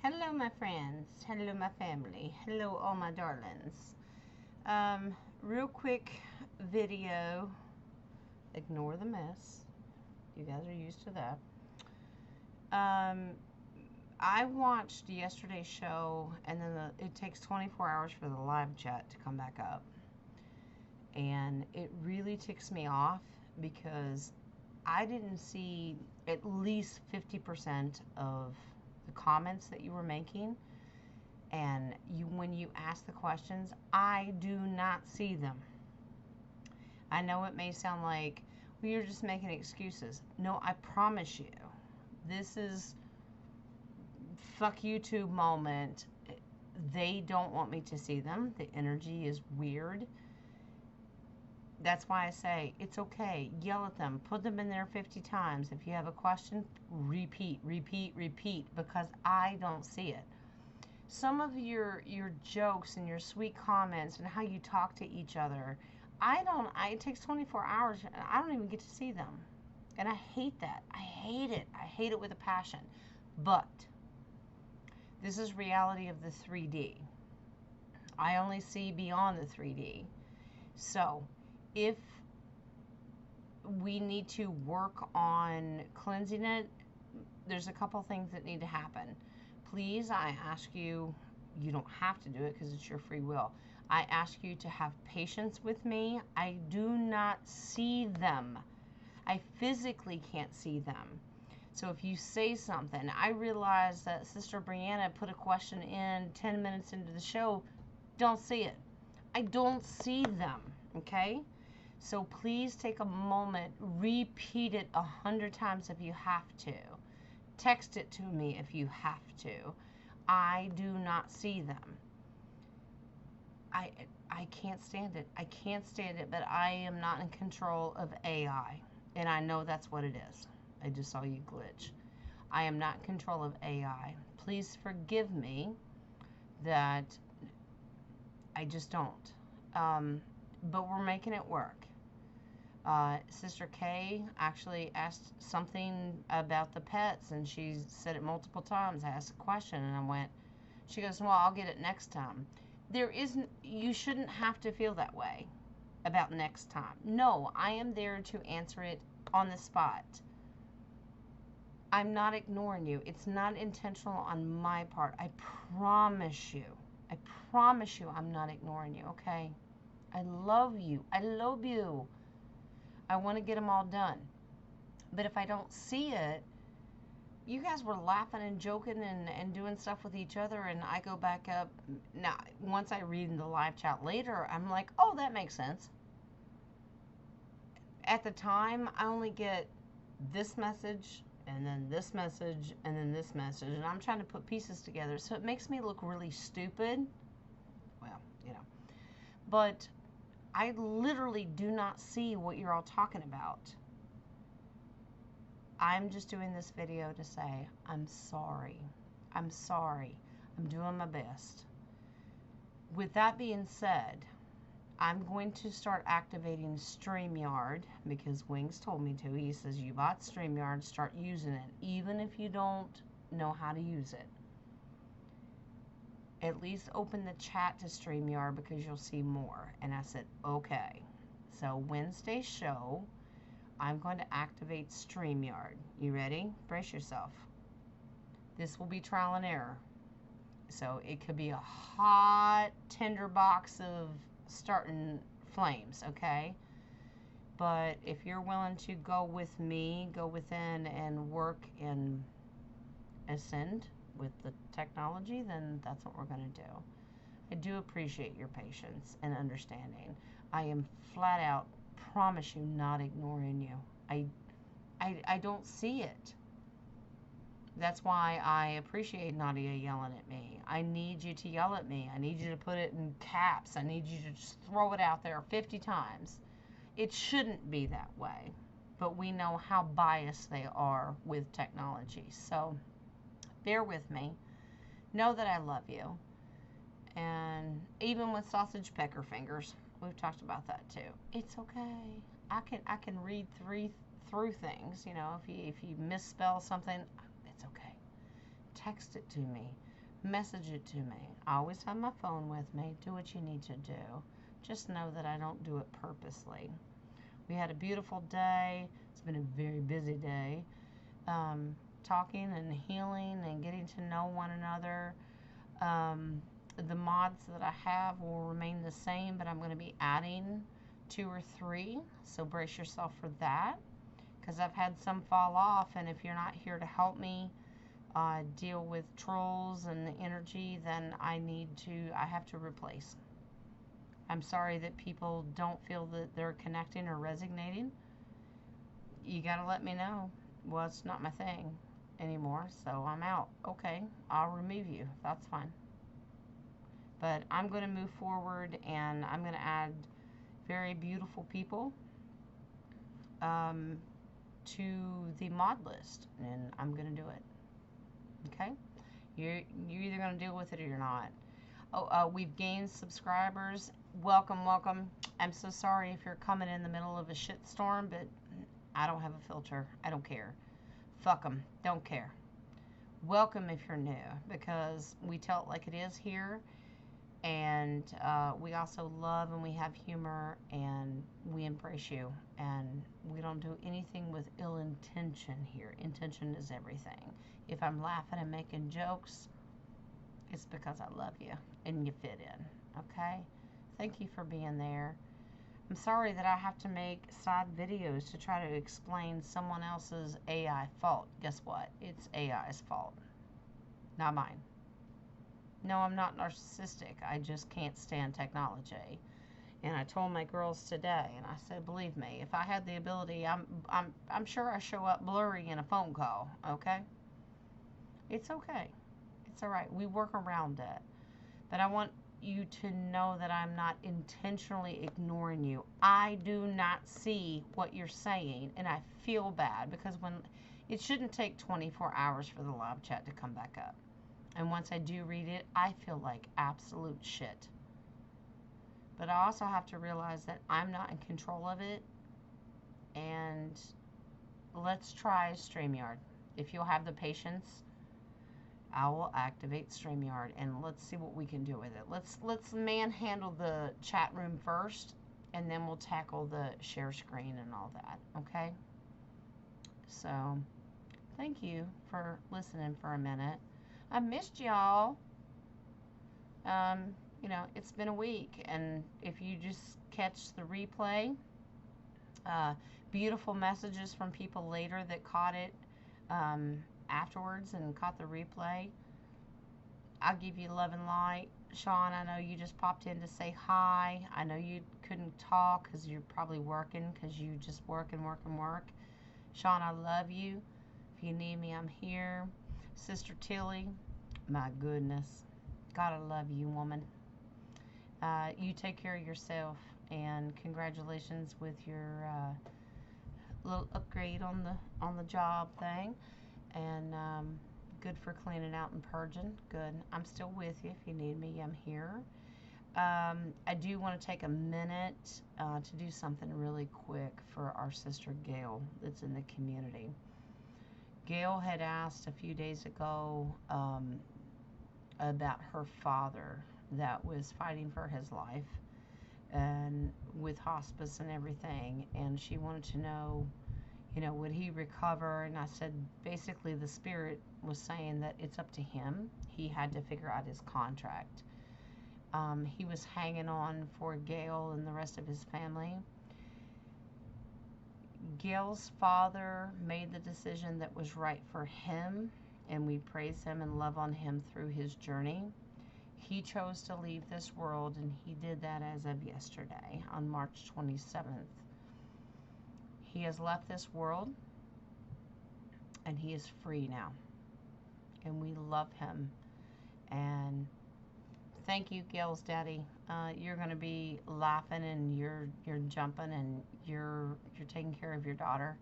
Hello, my friends. Hello, my family. Hello, all my darlings. Real quick video. Ignore the mess. You guys are used to that. I watched yesterday's show, and then it takes 24 hours for the live chat to come back up. And it really ticks me off because I didn't see at least 50% of the comments that you were making. And when you ask the questions, I do not see them. I know it may sound like, well, you're just making excuses. No, I promise you, this is fuck YouTube moment. They don't want me to see them. The energy is weird. That's why I say it's okay. Yell at them. Put them in there 50 times. If you have a question, repeat, because I don't see it. Some of your jokes and your sweet comments and how you talk to each other, it takes 24 hours and I don't even get to see them. And I hate that. I hate it. I hate it with a passion. But this is reality of the 3D. I only see beyond the 3D. So if we need to work on cleansing it, there's a couple things that need to happen. Please, I ask you, you don't have to do it because it's your free will. I ask you to have patience with me. I do not see them. I physically can't see them. So if you say something, I realize that Sister Brianna put a question in 10 minutes into the show. Don't see it. I don't see them, okay? So please take a moment, repeat it 100 times if you have to. Text it to me if you have to. I do not see them. I can't stand it. I can't stand it, but I am not in control of AI. And I know that's what it is. I just saw you glitch. I am not in control of AI. Please forgive me that I just don't. But we're making it work. Sister Kay actually asked something about the pets, and she said it multiple times. I asked a question, and she goes, well, I'll get it next time. You shouldn't have to feel that way about next time. No, I am there to answer it on the spot. I'm not ignoring you. It's not intentional on my part. I promise you. I promise you I'm not ignoring you, okay? I love you. I love you. I want to get them all done. But if I don't see it, you guys were laughing and joking and doing stuff with each other, and I go back up. Now, once I read in the live chat later, I'm like, oh, that makes sense. At the time, I only get this message, and then this message, and then this message, and I'm trying to put pieces together, so it makes me look really stupid. Well, But I literally do not see what you're all talking about. I'm just doing this video to say, I'm sorry. I'm sorry. I'm doing my best. With that being said, I'm going to start activating StreamYard because Wings told me to. He says, you bought StreamYard, start using it, even if you don't know how to use it. At least open the chat to StreamYard because you'll see more. And I said, okay. So Wednesday's show, I'm going to activate StreamYard. You ready? Brace yourself. This will be trial and error. So it could be a hot tinder box of starting flames, okay? But if you're willing to go with me, go within and work and ascend with the technology, then that's what we're going to do. I do appreciate your patience and understanding. I am flat out, promise you, not ignoring you. I don't see it. That's why I appreciate Nadia yelling at me. I need you to yell at me. I need you to put it in caps. I need you to just throw it out there 50 times. It shouldn't be that way. But we know how biased they are with technology. So bear with me. Know that I love you. And even with sausage pecker fingers, we've talked about that too. It's okay. I can read through things. If you misspell something, it's okay. Text it to me. message it to me. I always have my phone with me. Do what you need to do. Just know that I don't do it purposely. We had a beautiful day. It's been a very busy day. Talking and healing and getting to know one another. The mods that I have will remain the same, but I'm going to be adding 2 or 3. So brace yourself for that, because I've had some fall off, and if you're not here to help me deal with trolls and the energy, then I have to replace. I'm sorry that people don't feel that they're connecting or resonating. You gotta let me know. Well, it's not my thing anymore, so I'm out. Okay, I'll remove you. That's fine. But I'm going to move forward, and I'm going to add very beautiful people to the mod list, and I'm going to do it. Okay? You're either going to deal with it or you're not. We've gained subscribers. Welcome, welcome. I'm so sorry if you're coming in the middle of a shitstorm, but I don't have a filter. I don't care. Fuck them. Don't care. Welcome if you're new, because we tell it like it is here. And we also love and we have humor, and we embrace you, and we don't do anything with ill intention here. Intention is everything. If I'm laughing and making jokes, it's because I love you and you fit in. Okay? Thank you for being there. I'm sorry that I have to make side videos to try to explain someone else's AI fault. Guess what? It's AI's fault, not mine. No, I'm not narcissistic. I just can't stand technology. And I told my girls today, and I said, believe me, if I had the ability, I'm sure I show up blurry in a phone call. Okay? It's okay. It's all right. We work around it. But I want you to know that I'm not intentionally ignoring you. I do not see what you're saying, and I feel bad, because it shouldn't take 24 hours for the live chat to come back up. And once I do read it, I feel like absolute shit. But I also have to realize that I'm not in control of it. And let's try StreamYard. If you'll have the patience, I will activate StreamYard, and let's see what we can do with it. Let's manhandle the chat room first, and then we'll tackle the share screen and all that. Okay? So, thank you for listening for a minute. I missed y'all. It's been a week, and if you just catch the replay, beautiful messages from people later that caught it afterwards and caught the replay. I'll give you love and light. Sean, I know you just popped in to say hi. I know you couldn't talk because you're probably working, because you just work and work and work. Sean, I love you. If you need me, I'm here. Sister Tilly, my goodness, gotta love you, woman. You take care of yourself, and congratulations with your little upgrade on the job thing, and good for cleaning out and purging. Good. I'm still with you. If you need me, I'm here. I do want to take a minute to do something really quick for our sister Gail that's in the community. Gail had asked a few days ago about her father that was fighting for his life and with hospice and everything, and she wanted to know, would he recover? And I said, basically the spirit was saying that it's up to him. He had to figure out his contract. He was hanging on for Gail and the rest of his family. Gail's father made the decision that was right for him, and we praise him and love on him through his journey. He chose to leave this world, and he did that as of yesterday, on March 27th. He has left this world, and he is free now. And we love him. And thank you, Gail's daddy. You're going to be laughing, and you're jumping, and you're taking care of your daughter.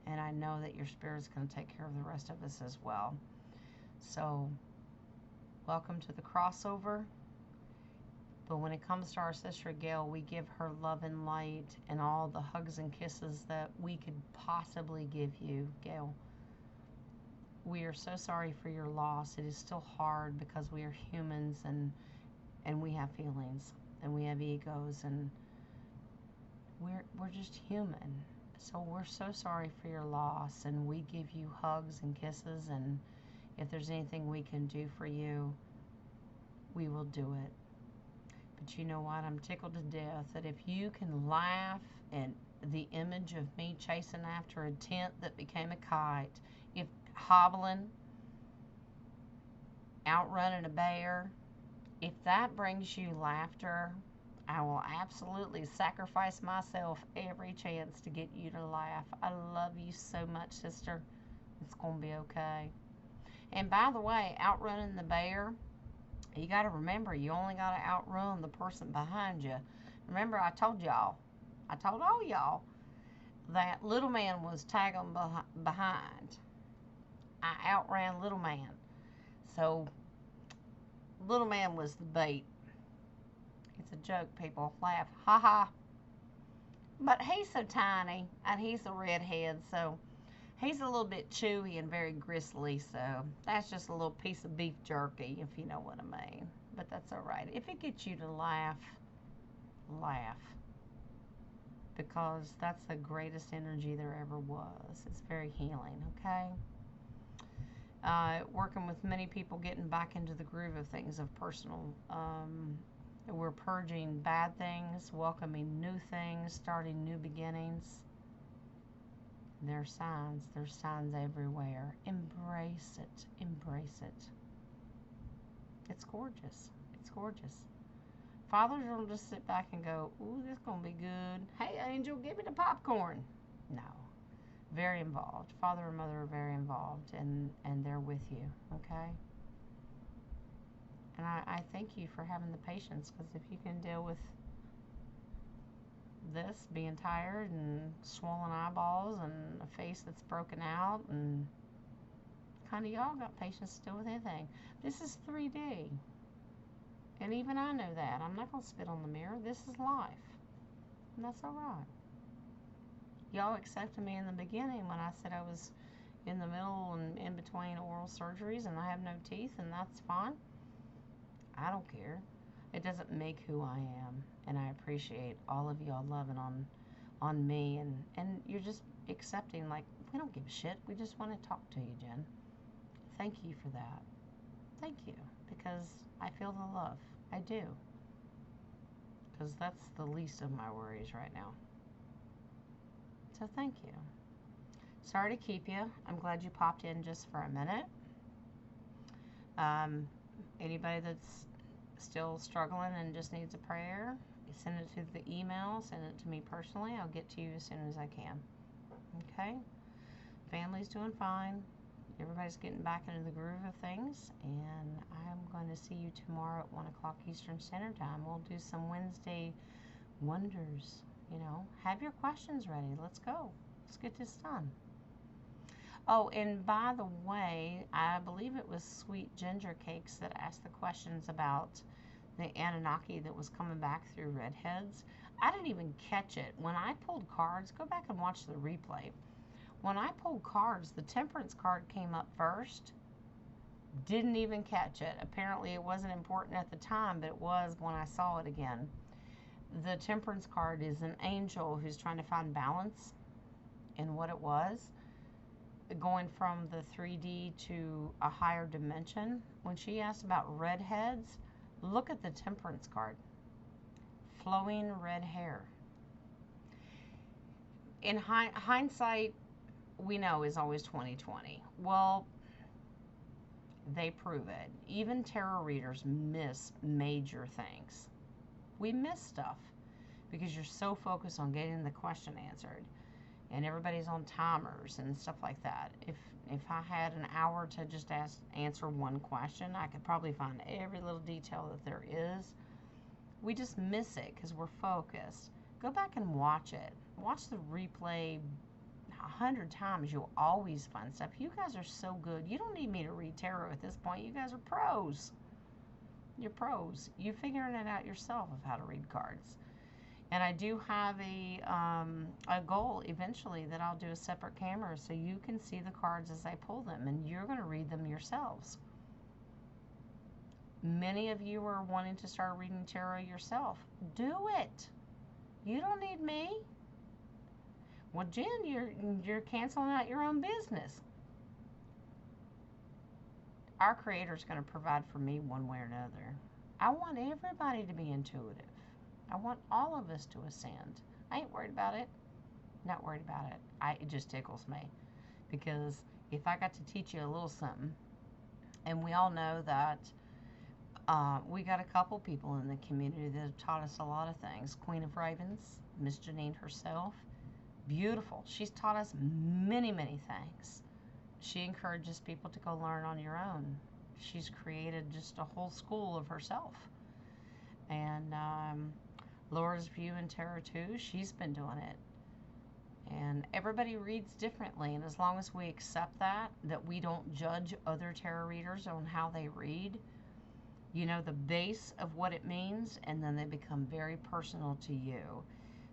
And I know that your spirit's going to take care of the rest of us as well. So, welcome to the crossover. But when it comes to our sister Gail, we give her love and light and all the hugs and kisses that we could possibly give you, Gail. we are so sorry for your loss. It is still hard because we are humans, and we have feelings, and we have egos, and we're just human. So we're so sorry for your loss, and we give you hugs and kisses, and if there's anything we can do for you, we will do it. But you know what? I'm tickled to death that if you can laugh at the image of me chasing after a tent that became a kite, if hobbling, outrunning a bear, if that brings you laughter, I will absolutely sacrifice myself every chance to get you to laugh. I love you so much, sister. It's going to be okay. And by the way, outrunning the bear, you got to remember, you only got to outrun the person behind you. Remember, I told all y'all, that little man was tagging behind. I outran little man. So, little man was the bait. It's a joke, people. Laugh. Ha ha. But he's so tiny, and he's a redhead, so he's a little bit chewy and very gristly, so that's just a little piece of beef jerky, if you know what I mean. But that's all right. If it gets you to laugh, laugh. Because that's the greatest energy there ever was. It's very healing, okay? Working with many people, getting back into the groove of things, of personal. We're purging bad things, welcoming new things, starting new beginnings. There's signs everywhere. Embrace it, embrace it. It's gorgeous, it's gorgeous. Fathers don't just sit back and go, ooh, this is going to be good. Hey, Angel, give me the popcorn. No, very involved. Father and mother are very involved, and they're with you, okay? And I thank you for having the patience, because if you can deal with this, being tired and swollen eyeballs and a face that's broken out, and kind of y'all got patience to deal with anything. This is 3D. And even I know that. I'm not going to spit on the mirror. This is life. And that's all right. Y'all accepted me in the beginning when I said I was in the middle and in between oral surgeries and I have no teeth, and that's fine. I don't care. It doesn't make who I am. And I appreciate all of y'all loving on me. And you're just accepting, like, we don't give a shit. We just want to talk to you, Jen. Thank you for that. Thank you. Because I feel the love. I do. Because that's the least of my worries right now. So thank you. Sorry to keep you. I'm glad you popped in just for a minute. Anybody that's still struggling and just needs a prayer, send it to the email, send it to me personally. I'll get to you as soon as I can. Okay? Family's doing fine. Everybody's getting back into the groove of things, and I'm going to see you tomorrow at 1 o'clock Eastern Standard Time. We'll do some Wednesday wonders, you know. Have your questions ready. Let's go. Let's get this done. Oh, and by the way, I believe it was Sweet Ginger Cakes that asked the questions about the Anunnaki that was coming back through redheads. I didn't even catch it. When I pulled cards, go back and watch the replay. When I pulled cards, the Temperance card came up first. Didn't even catch it. Apparently it wasn't important at the time, but it was when I saw it again. The Temperance card is an angel who's trying to find balance in what it was, going from the 3D to a higher dimension. When she asked about redheads, look at the Temperance card. Flowing red hair. In hindsight, we know is always 20/20. Well, they prove it. Even tarot readers miss major things. We miss stuff because you're so focused on getting the question answered, and everybody's on timers and stuff like that. If I had an hour to just answer one question, I could probably find every little detail that there is. We just miss it because we're focused. Go back and watch it. Watch the replay 100 times. You'll always find stuff. You guys are so good. You don't need me to read tarot at this point. You guys are pros. You're pros. You're figuring it out yourself of how to read cards. And I do have a goal eventually that I'll do a separate camera so you can see the cards as I pull them, and you're going to read them yourselves. Many of you are wanting to start reading tarot yourself. Do it. You don't need me. Well, Jen, you're canceling out your own business. Our Creator's going to provide for me one way or another. I want everybody to be intuitive. I want all of us to ascend. I ain't worried about it. Not worried about it. It just tickles me. Because if I got to teach you a little something, and we all know that we got a couple people in the community that have taught us a lot of things. Queen of Ravens, Miss Janine herself, beautiful. She's taught us many, many things. She encourages people to go learn on your own. She's created just a whole school of herself. And Laura's View in Tarot too, she's been doing it. And everybody reads differently, and as long as we accept that we don't judge other tarot readers on how they read, you know the base of what it means, and then they become very personal to you.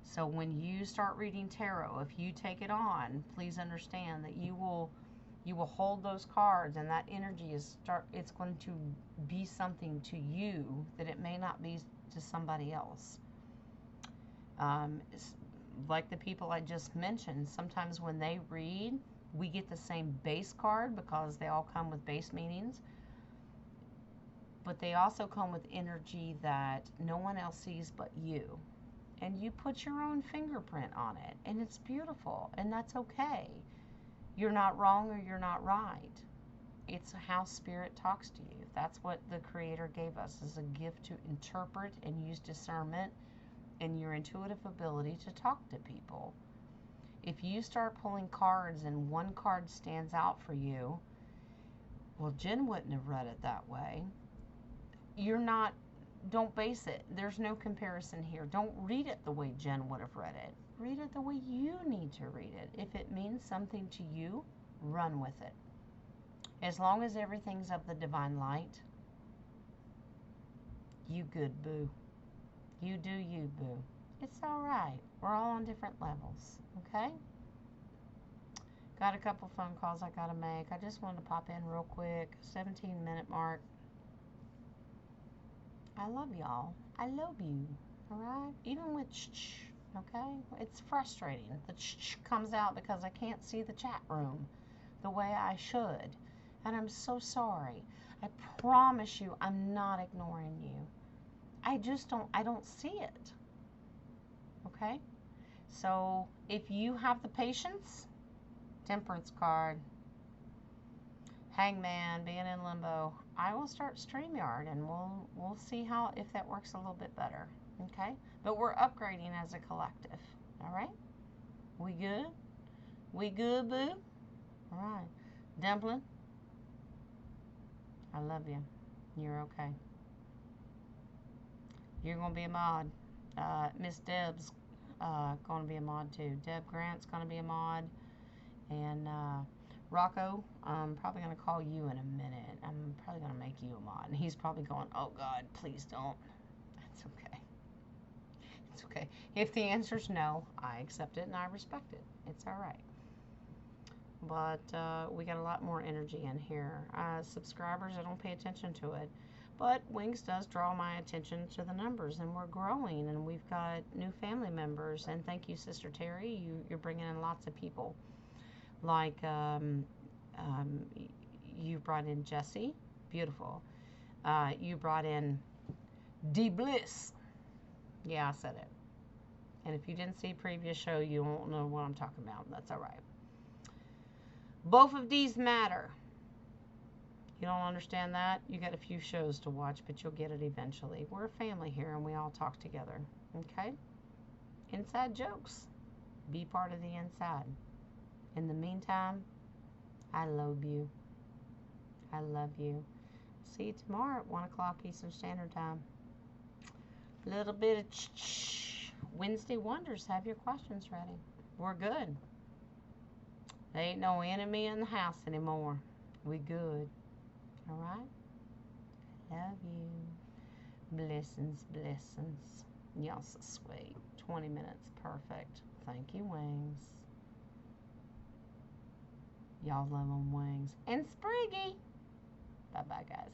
So when you start reading tarot, if you take it on, please understand that you will hold those cards, and that energy it's going to be something to you that it may not be to somebody else. Like the people I just mentioned, sometimes when they read, we get the same base card because they all come with base meanings, but they also come with energy that no one else sees but you. And you put your own fingerprint on it, and it's beautiful, and that's okay. You're not wrong or you're not right. It's how Spirit talks to you. That's what the Creator gave us, as a gift to interpret and use discernment and your intuitive ability to talk to people. If you start pulling cards and one card stands out for you, well, Jen wouldn't have read it that way. Don't base it. There's no comparison here. Don't read it the way Jen would have read it. Read it the way you need to read it. If it means something to you, run with it. As long as everything's of the divine light, you good, boo. You do you, boo. It's all right. We're all on different levels, okay? Got a couple phone calls I got to make. I just wanted to pop in real quick. 17-minute mark. I love y'all. I love you, all right? Even with okay? It's frustrating. The comes out because I can't see the chat room the way I should. And I'm so sorry. I promise you I'm not ignoring you. I don't see it. Okay? So if you have the patience, Temperance card, Hangman, being in limbo, I will start StreamYard, and we'll see if that works a little bit better. Okay? But we're upgrading as a collective. All right? We good? We good, boo? All right. Dumpling, I love you. You're okay. You're going to be a mod. Miss Deb's going to be a mod too. Deb Grant's going to be a mod. And Rocco, I'm probably going to call you in a minute. I'm probably going to make you a mod. And he's probably going, oh, God, please don't. That's okay. It's okay. If the answer's no, I accept it and I respect it. It's all right. But we got a lot more energy in here. Subscribers, I don't pay attention to it. But Wings does draw my attention to the numbers, and we're growing, and we've got new family members. And thank you, Sister Terry. You're bringing in lots of people. Like you brought in Jesse. Beautiful. You brought in D Bliss. Yeah, I said it. And if you didn't see previous show, you won't know what I'm talking about. That's all right. Both of these matter. You don't understand that? You got a few shows to watch, but you'll get it eventually. We're a family here, and we all talk together. Okay? Inside jokes. Be part of the inside. In the meantime, I love you. I love you. See you tomorrow at 1 o'clock Eastern Standard Time. A little bit of Wednesday Wonders. Have your questions ready. We're good. There ain't no enemy in the house anymore. We good. All right? Love you. Blessings, blessings. Y'all so sweet. 20 minutes. Perfect. Thank you, Wings. Y'all love them, Wings. And Spriggy. Bye-bye, guys.